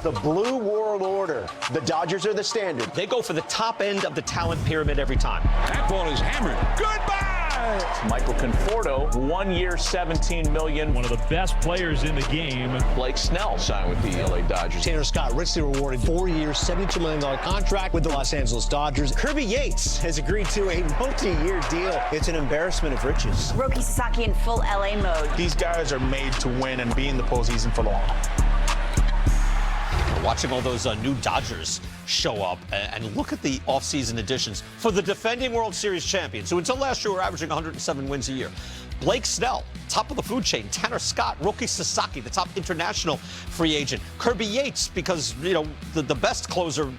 the blue world order. The Dodgers are the standard. They go for the top end of the talent pyramid every time. That ball is hammered. Goodbye! Michael Conforto, 1 year, $17 million. One of the best players in the game. Blake Snell signed with the LA Dodgers. Tanner Scott richly rewarded 4 years, $72 million contract with the Los Angeles Dodgers. Kirby Yates has agreed to a multi-year deal. It's an embarrassment of riches. Roki Sasaki in full LA mode. These guys are made to win and be in the postseason for long. Watching all those new Dodgers show up and look at the offseason additions for the defending World Series champions, who until last year were averaging 107 wins a year. Blake Snell, top of the food chain. Tanner Scott, Roki Sasaki, the top international free agent. Kirby Yates, because, the best closer,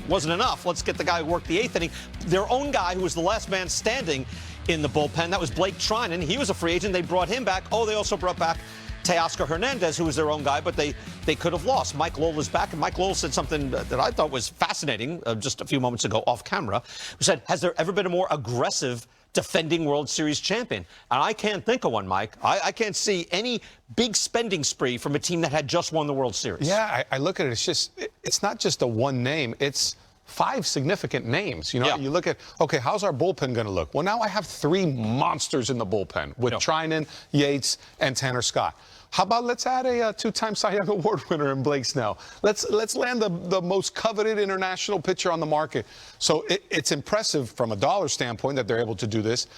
wasn't enough. Let's get the guy who worked the eighth inning. Their own guy, who was the last man standing in the bullpen, that was Blake Trinan. He was a free agent. They brought him back. Oh, they also brought back Teoscar Hernandez, who was their own guy, but they could have lost. Mike Lowell is back, and Mike Lowell said something that I thought was fascinating just a few moments ago off camera, who said, has there ever been a more aggressive defending World Series champion? And I can't think of one, Mike. I can't see any big spending spree from a team that had just won the World Series. Yeah, I look at it. It's not just a one name. It's 5 significant names. You look at, okay, how's our bullpen going to look? Well, now I have 3 monsters in the bullpen with Trinan, Yates, and Tanner Scott. How about let's add a 2-time Cy Young Award winner in Blake Snell? Let's land the most coveted international pitcher on the market. So it's impressive from a dollar standpoint that they're able to do this.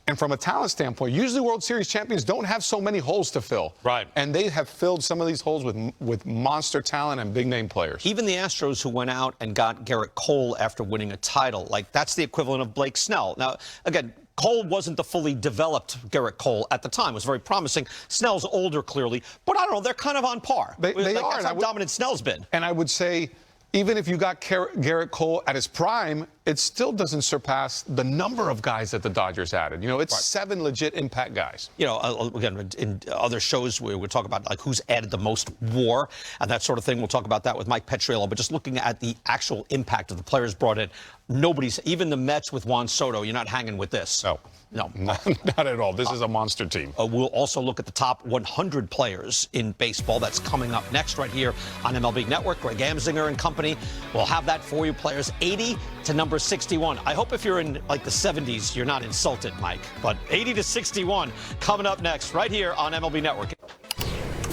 And from a talent standpoint, usually World Series champions don't have so many holes to fill. Right. And they have filled some of these holes with monster talent and big-name players. Even the Astros, who went out and got Garrett Cole after winning a title, that's the equivalent of Blake Snell. Now, again, Cole wasn't the fully developed Garrett Cole at the time. It was very promising. Snell's older, clearly. But I don't know, they're kind of on par. They are. That's how dominant Snell's been. And I would say, even if you got Garrett Cole at his prime, it still doesn't surpass the number of guys that the Dodgers added. It's 7 legit impact guys. Again, in other shows, we talk about who's added the most WAR and that sort of thing. We'll talk about that with Mike Petriello. But just looking at the actual impact of the players brought in, even the Mets with Juan Soto, you're not hanging with this. No, not at all. This is a monster team. We'll also look at the top 100 players in baseball. That's coming up next right here on MLB Network. Greg Amsinger and company will have that for you. Players 80 to number 61. I hope if you're in the 70s, you're not insulted, Mike. But 80 to 61 coming up next right here on MLB Network.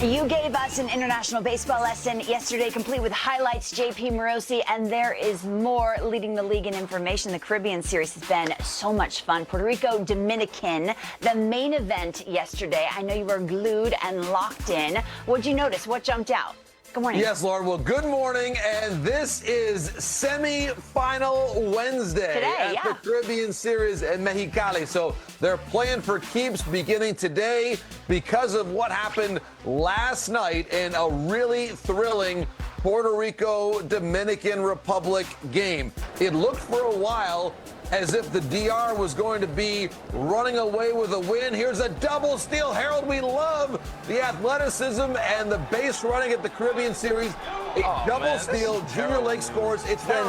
You gave us an international baseball lesson yesterday, complete with highlights, JP Morosi, and there is more leading the league in information. The Caribbean series has been so much fun. Puerto Rico, Dominican, the main event yesterday. I know you were glued and locked in. What'd you notice? What jumped out? Good morning. Yes, Lauren. Well, good morning. And this is semi-final Wednesday at the Caribbean Series in Mexicali. So they're playing for keeps beginning today because of what happened last night in a really thrilling Puerto Rico-Dominican Republic game. It looked for a while as if the DR was going to be running away with a win. Here's a double steal. Harold, we love the athleticism and the base running at the Caribbean Series. A double steal. Junior Lake scores. It's then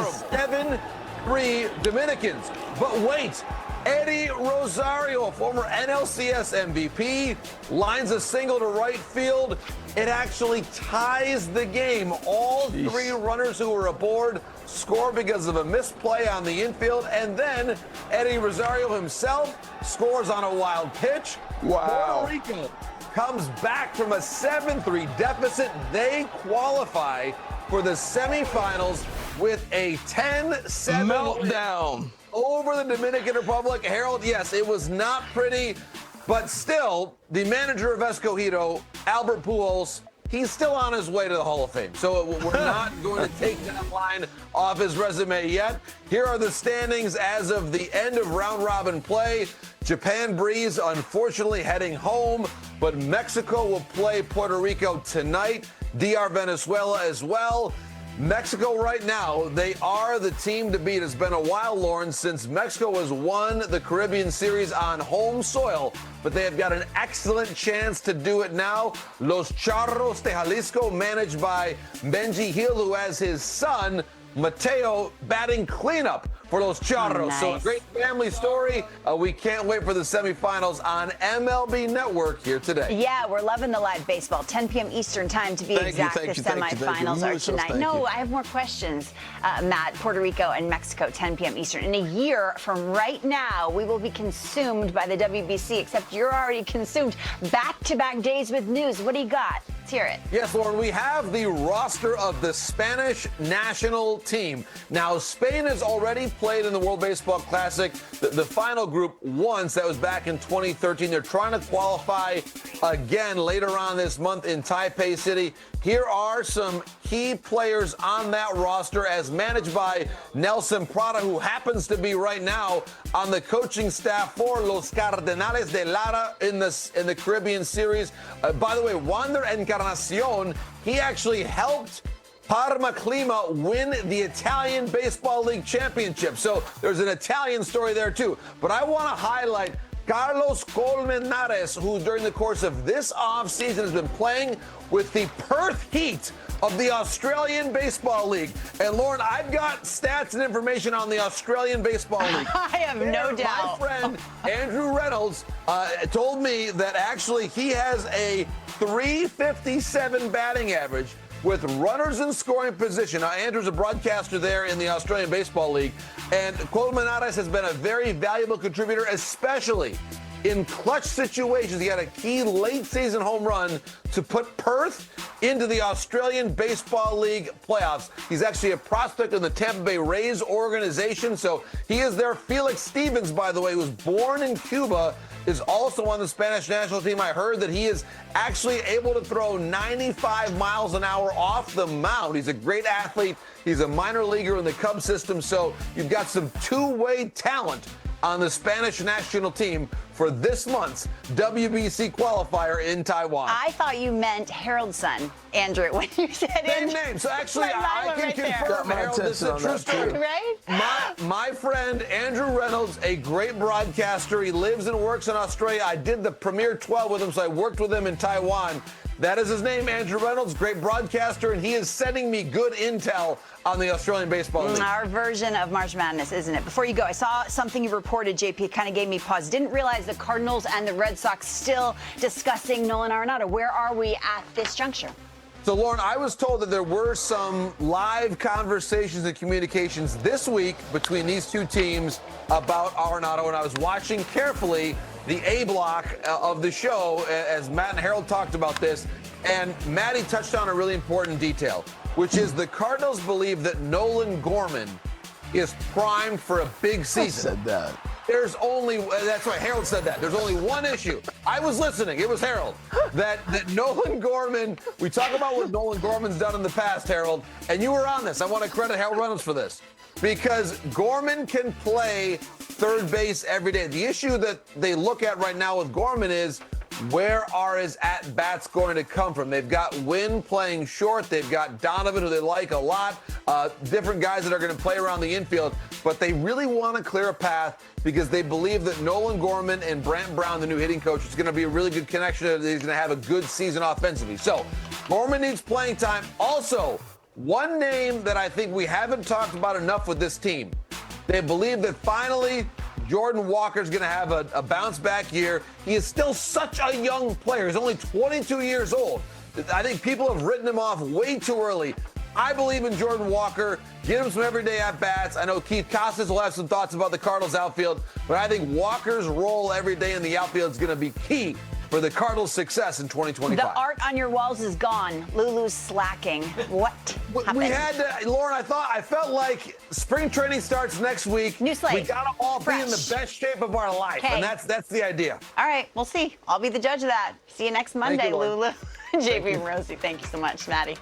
7-3 Dominicans. But wait, Eddie Rosario, a former NLCS MVP, lines a single to right field. It actually ties the game. All 3 runners who were aboard score because of a misplay on the infield, and then Eddie Rosario himself scores on a wild pitch. Wow. Puerto Rico comes back from a 7-3 deficit. They qualify for the semifinals with a 10-7 meltdown over the Dominican Republic. Harold, yes, it was not pretty, but still, the manager of Escogido, Albert Pujols, he's still on his way to the Hall of Fame. So we're not going to take that line off his resume yet. Here are the standings as of the end of round-robin play. Japan Breeze, unfortunately, heading home, but Mexico will play Puerto Rico tonight. DR Venezuela as well. Mexico right now, they are the team to beat. It's been a while, Lauren, since Mexico has won the Caribbean Series on home soil, but they have got an excellent chance to do it now. Los Charros de Jalisco, managed by Benji Hill, who has his son, Mateo, batting cleanup for los Charros. Nice. So a great family story. We can't wait for the semifinals on MLB Network here today. Yeah, we're loving the live baseball. 10 p.m. Eastern time to be exact. The semifinals are tonight. No, I have more questions, Matt. Puerto Rico and Mexico, 10 p.m. Eastern. In a year from right now, we will be consumed by the WBC, except you're already consumed. Back-to-back days with news. What do you got? Let's hear it. Yes, Lauren, we have the roster of the Spanish national team. Now, Spain has already played in the World Baseball Classic, the final group once. That was back in 2013. They're trying to qualify again later on this month in Taipei City. Here are some key players on that roster as managed by Nelson Prada, who happens to be right now on the coaching staff for Los Cardenales de Lara in the Caribbean Series. By the way, Wander Encarnacion, he actually helped Parma Clima win the Italian Baseball League Championship. So there's an Italian story there too. But I want to highlight Carlos Colmenares, who during the course of this offseason has been playing with the Perth Heat of the Australian Baseball League. And Lauren, I've got stats and information on the Australian Baseball League. I have no doubt. My friend Andrew Reynolds told me that actually he has a .357 batting average with runners in scoring position. Now, Andrew's a broadcaster there in the Australian Baseball League, and Colmenares has been a very valuable contributor, especially in clutch situations. He had a key late-season home run to put Perth into the Australian Baseball League playoffs. He's actually a prospect in the Tampa Bay Rays organization, so he is there. Felix Stevens, by the way, who was born in Cuba, is also on the Spanish national team. I heard that he is actually able to throw 95 miles an hour off the mound. He's a great athlete. He's a minor leaguer in the Cubs system, so you've got some two-way talent on the Spanish national team for this month's WBC qualifier in Taiwan. I thought you meant Harold's son, Andrew, when you said Same Andrew. name. So actually, I can confirm, Harold, this is a true story. Right? My friend Andrew Reynolds, a great broadcaster. He lives and works in Australia. I did the Premier 12 with him, so I worked with him in Taiwan. That is his name, Andrew Reynolds, great broadcaster, and he is sending me good intel on the Australian Baseball League. Our version of March Madness, isn't it? Before you go, I saw something you reported, JP, kind of gave me pause. Didn't realize the Cardinals and the Red Sox still discussing Nolan Arenado. Where are we at this juncture? So, Lauren, I was told that there were some live conversations and communications this week between these two teams about Arenado, and I was watching carefully the A block of the show as Matt and Harold talked about this, and Matty touched on a really important detail, which is the Cardinals believe that Nolan Gorman is primed for a big season. I said that. That's right, Harold said that. There's only one issue. I was listening. It was Harold. That Nolan Gorman, we talk about what Nolan Gorman's done in the past, Harold, and you were on this. I want to credit Harold Reynolds for this. Because Gorman can play third base every day. The issue that they look at right now with Gorman is where are his at-bats going to come from? They've got Wynn playing short. They've got Donovan, who they like a lot. Different guys that are going to play around the infield. But they really want to clear a path because they believe that Nolan Gorman and Brant Brown, the new hitting coach, is going to be a really good connection. He's going to have a good season offensively. So Gorman needs playing time. Also, one name that I think we haven't talked about enough with this team. They believe that finally Jordan Walker's going to have a bounce-back year. He is still such a young player. He's only 22 years old. I think people have written him off way too early. I believe in Jordan Walker. Get him some everyday at-bats. I know Keith Costas will have some thoughts about the Cardinals outfield, but I think Walker's role every day in the outfield is going to be key for the Cardinals' success in 2025. The art on your walls is gone. Lulu's slacking. What happened? We had to, Lauren, I felt like spring training starts next week. New slate. We got to all Fresh. be in the best shape of our life, Okay. and that's the idea. All right, we'll see. I'll be the judge of that. See you next Monday, you, Lulu. JP and Rosie, thank you so much. Maddie.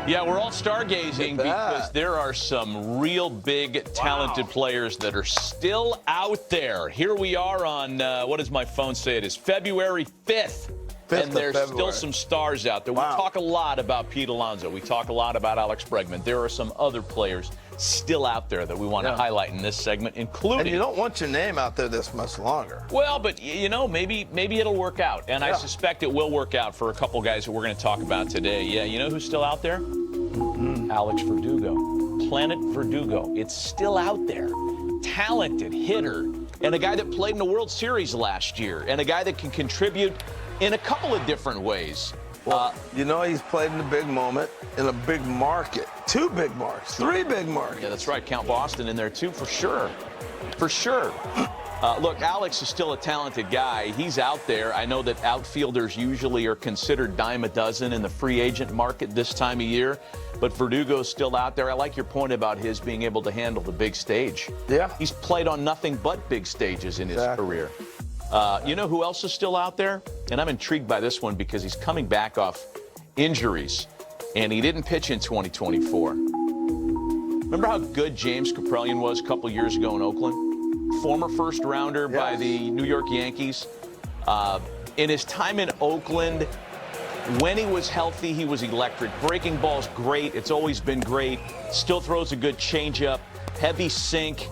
Yeah, we're all stargazing because there are some real big, talented players that are still out there. Here we are on, what does my phone say it is? February 5th. And there's still some stars out there. We talk a lot about Pete Alonso. We talk a lot about Alex Bregman. There are some other players still out there that we want to highlight in this segment, including. And you don't want your name out there this much longer. Well, but maybe it'll work out, and I suspect it will work out for a couple guys that we're going to talk about today. Yeah, you know who's still out there? Alex Verdugo, Planet Verdugo. It's still out there. Talented hitter, and a guy that played in the World Series last year, and a guy that can contribute in a couple of different ways. Well, he's played in a big moment, in a big market. 2 big markets, 3 big markets. Yeah, that's right. Count Boston in there, too, for sure. For sure. Look, Alex is still a talented guy. He's out there. I know that outfielders usually are considered dime a dozen in the free agent market this time of year, but Verdugo's still out there. I like your point about his being able to handle the big stage. Yeah. He's played on nothing but big stages in his career. You know who else is still out there? And I'm intrigued by this one because he's coming back off injuries, and he didn't pitch in 2024. Remember how good James Kaprielian was a couple years ago in Oakland? Former first rounder by the New York Yankees. In his time in Oakland, when he was healthy, he was electric. Breaking ball's great. It's always been great. Still throws a good changeup. Heavy sink.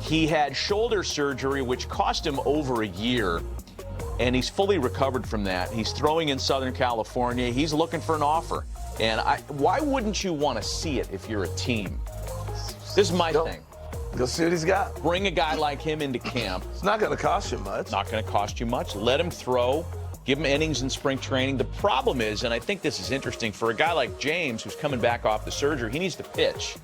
He had shoulder surgery, which cost him over a year, and he's fully recovered from that. He's throwing in Southern California. He's looking for an offer. And why wouldn't you want to see it if you're a team? This is my thing. Go see what he's got. Bring a guy like him into camp. It's not going to cost you much. Not going to cost you much. Let him throw. Give him innings in spring training. The problem is, and I think this is interesting, for a guy like James who's coming back off the surgery, he needs to pitch.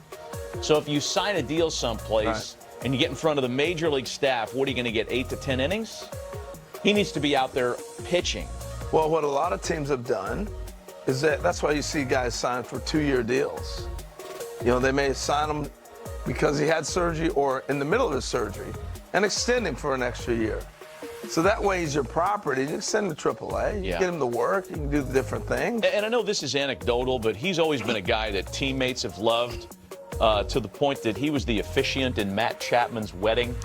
So if you sign a deal someplace and you get in front of the major league staff, what are you going to get, 8 to 10 innings? He needs to be out there pitching. Well, what a lot of teams have done is that's why you see guys sign for 2-year deals. They may sign him because he had surgery or in the middle of his surgery and extend him for an extra year. So that way he's your property. You send him to AAA. You get him to work. You can do the different things. And I know this is anecdotal, but he's always been a guy that teammates have loved to the point that he was the officiant in Matt Chapman's wedding.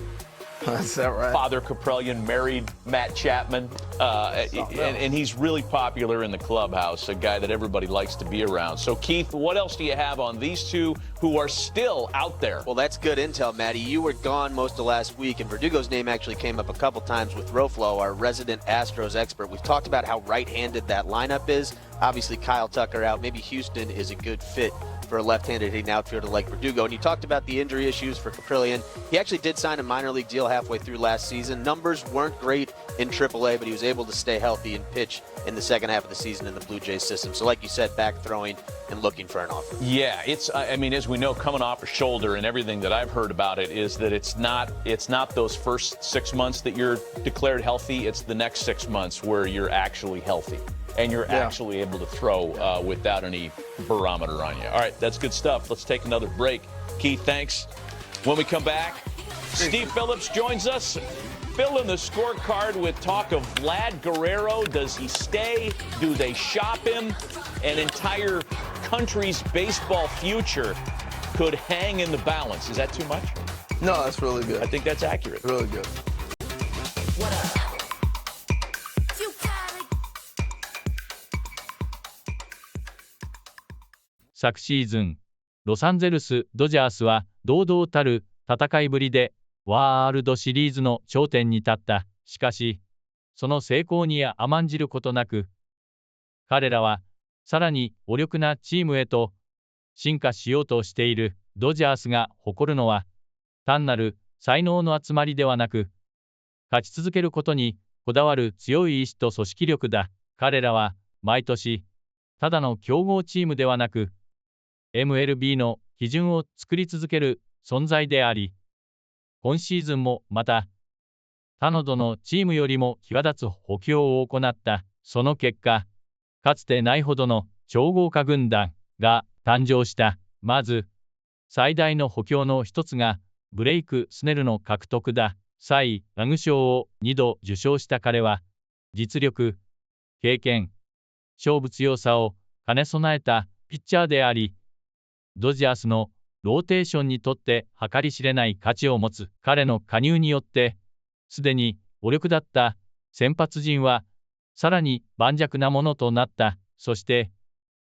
Is that right? Father Kaprielian married Matt Chapman, and he's really popular in the clubhouse, a guy that everybody likes to be around. So, Keith, what else do you have on these two who are still out there? Well, that's good intel, Matty. You were gone most of last week, and Verdugo's name actually came up a couple times with Roflo, our resident Astros expert. We've talked about how right-handed that lineup is. Obviously, Kyle Tucker out. Maybe Houston is a good fit for a left-handed hitting outfielder like Verdugo. And you talked about the injury issues for Kaprielian. He actually did sign a minor league deal halfway through last season. Numbers weren't great in AAA, but he was able to stay healthy and pitch in the second half of the season in the Blue Jays system. So like you said, back throwing and looking for an offer. Yeah, it's, I mean, as we know, coming off a shoulder, and everything that I've heard about it is that it's not those first 6 months that you're declared healthy. It's the next 6 months where you're actually healthy and you're actually able to throw without any barometer on you. All right, that's good stuff. Let's take another break. Keith, thanks. When we come back, Steve Phillips joins us. Fill in the scorecard with talk of Vlad Guerrero. Does he stay? Do they shop him? An entire country's baseball future could hang in the balance. Is that too much? No, that's really good. I think that's accurate. Really good.昨シーズン、ロサンゼルス・ドジャースは堂々たる戦いぶりでワールドシリーズの頂点に立った。しかし、その成功に甘んじることなく、彼らはさらに強力なチームへと進化しようとしている。ドジャースが誇るのは、単なる才能の集まりではなく、勝ち続けることにこだわる強い意志と組織力だ。彼らは毎年、ただの強豪チームではなく、MLB の基準を作り続ける存在であり、今シーズンもまた、他のどのチームよりも際立つ補強を行った。その結果、かつてないほどの超豪華軍団が誕生した。まず、最大の補強の一つが、ブレイク・スネルの獲得だ。サイ・ヤング賞を2度受賞した彼は、実力、経験、勝負強さを兼ね備えたピッチャーであり、ドジャースのローテーションにとって計り知れない価値を持つ。彼の加入によって、すでに強力だった先発陣は、さらに盤石なものとなった。そして、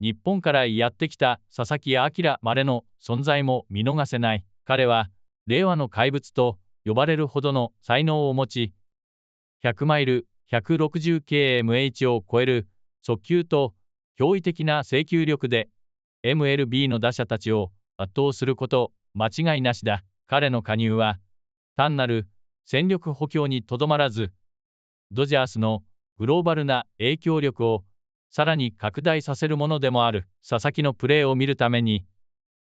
日本からやってきた佐々木朗までの存在も見逃せない。彼は令和の怪物と呼ばれるほどの才能を持ち、100マイル 160km/h を超える速球と驚異的な制球力で MLB の打者たちを圧倒すること間違いなしだ。彼の加入は単なる戦力補強にとどまらず、ドジャースのグローバルな影響力をさらに拡大させるものでもある。佐々木のプレーを見るために、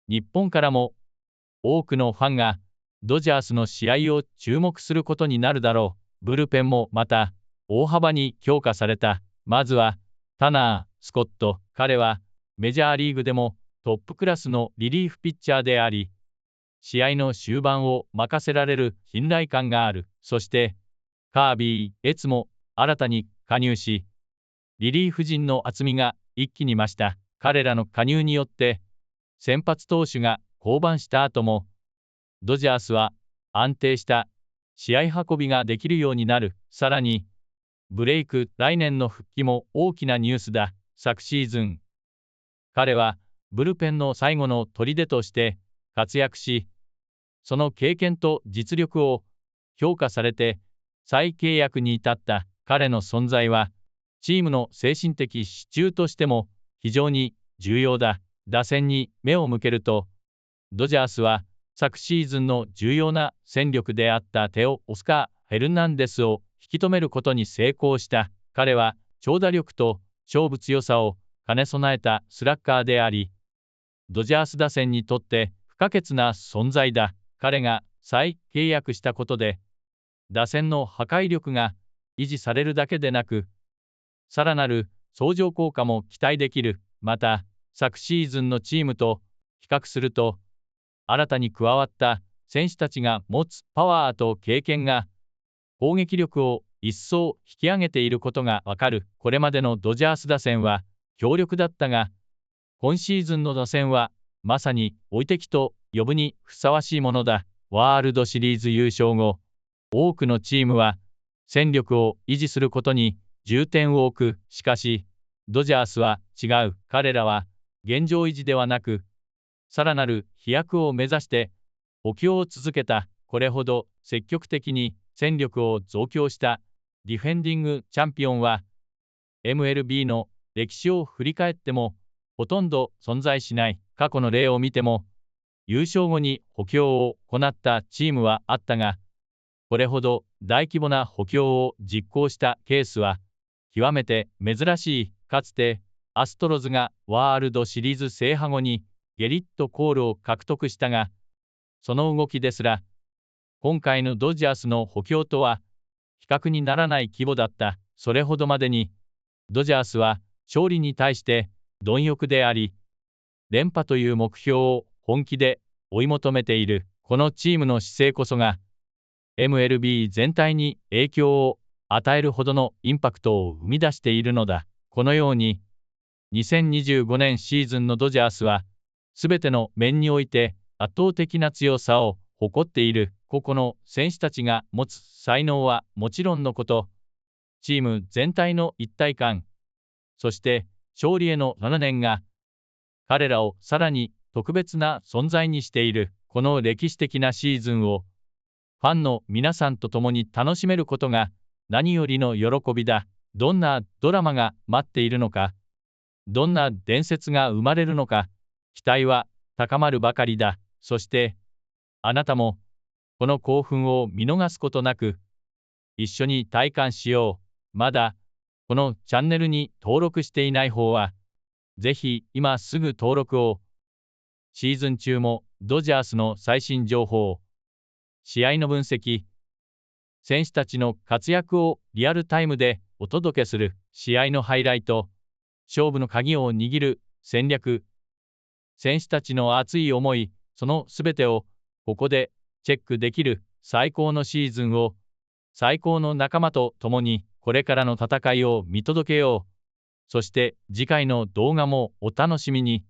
日本からも多くのファンがドジャースの試合を注目することになるだろう。ブルペンもまた大幅に強化された。まずはタナー・スコット。彼はメジャーリーグでもトップクラスのリリーフピッチャーであり、試合の終盤を任せられる信頼感がある。そしてカービー・エツも新たに加入し、リリーフ陣の厚みが一気に増した。彼らの加入によって先発投手が降板した後もドジャースは安定した試合運びができるようになる。さらにブレイク来年の復帰も大きなニュースだ。昨シーズン彼はブルペンの最後の砦として活躍し、その経験と実力を評価されて再契約に至った。彼の存在はチームの精神的支柱としても非常に重要だ。打線に目を向けると、ドジャースは昨シーズンの重要な戦力であったオスカー・フェルナンデスを引き止めることに成功した。彼は長打力と勝負強さを兼ね備えたスラッガーであり、ドジャース打線にとって不可欠な存在だ。彼が再契約したことで、打線の破壊力が維持されるだけでなく、さらなる相乗効果も期待できる。また、昨シーズンのチームと比較すると、新たに加わった選手たちが持つパワーと経験が攻撃力を一層引き上げていることがわかる。これまでのドジャース打線は強力だったが、今シーズンの打線はまさに追い敵と呼ぶにふさわしいものだ。ワールドシリーズ優勝後、多くのチームは戦力を維持することに重点を置く。しかし、ドジャースは違う。彼らは現状維持ではなく、さらなる飛躍を目指して補強を続けた。これほど積極的に戦力を増強したディフェンディングチャンピオンは MLB の歴史を振り返ってもほとんど存在しない。過去の例を見ても優勝後に補強を行ったチームはあったが、これほど大規模な補強を実行したケースは極めて珍しい。かつてアストロズがワールドシリーズ制覇後にゲリット・コールを獲得したが、その動きですら今回のドジャースの補強とは比較にならない規模だった。それほどまでにドジャースは勝利に対して貪欲であり、連覇という目標を本気で追い求めている。このチームの姿勢こそが MLB 全体に影響を与えるほどのインパクトを生み出しているのだ。このように2025年シーズンのドジャースはすべての面において圧倒的な強さを誇っている。個々の選手たちが持つ才能はもちろんのこと、チーム全体の一体感、そして勝利への7年が彼らをさらに特別な存在にしている。この歴史的なシーズンをファンの皆さんと共に楽しめることが何よりの喜びだ。どんなドラマが待っているのか、どんな伝説が生まれるのか、期待は高まるばかりだ。そしてあなたもこの興奮を見逃すことなく一緒に体感しよう。まだこのチャンネルに登録していない方はぜひ今すぐ登録を。シーズン中もドジャースの最新情報、試合の分析、選手たちの活躍をリアルタイムでお届けする。試合のハイライト、勝負の鍵を握る戦略、選手たちの熱い思い、そのすべてをここでチェックできる。最高のシーズンを最高の仲間と共にこれからの戦いを見届けよう。そして次回の動画もお楽しみに。